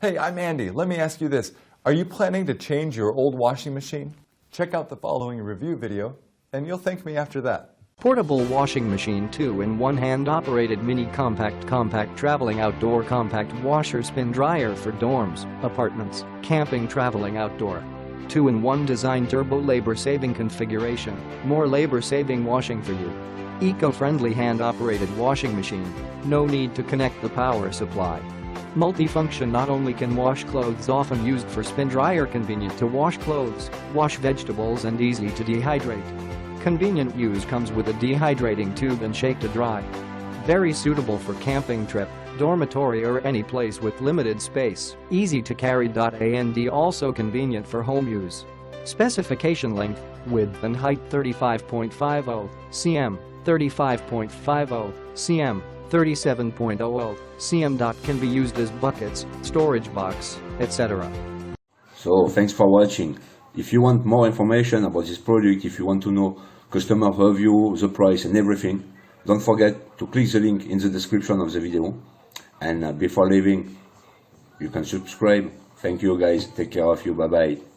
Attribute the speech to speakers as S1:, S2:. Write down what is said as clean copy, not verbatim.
S1: Hey, I'm Andy. Let me ask you this. Are you planning to change your old washing machine? Check out the following review video, and you'll thank me after that.
S2: Portable washing machine 2-in-1 hand-operated mini compact traveling outdoor compact washer spin dryer for dorms, apartments, camping traveling outdoor. 2-in-1 design turbo labor-saving configuration, more labor-saving washing for you. Eco-friendly hand-operated washing machine, no need to connect the power supply. Multifunction not only can wash clothes often used for spin dryer, convenient to wash clothes, wash vegetables and easy to dehydrate. Convenient use comes with a dehydrating tube and shake to dry. Very suitable for camping trip, dormitory or any place with limited space. Easy to carry.And also convenient for home use. Specification length, width and height 35.50 cm, 35.50 cm, 37.00 cm. Can be used as buckets, storage box, etc.
S3: So thanks for watching. If you want more information about this product, if you want to know customer review, the price and everything, don't forget to click the link in the description of the video. And before leaving, you can subscribe. Thank you guys. Take care of you. Bye bye.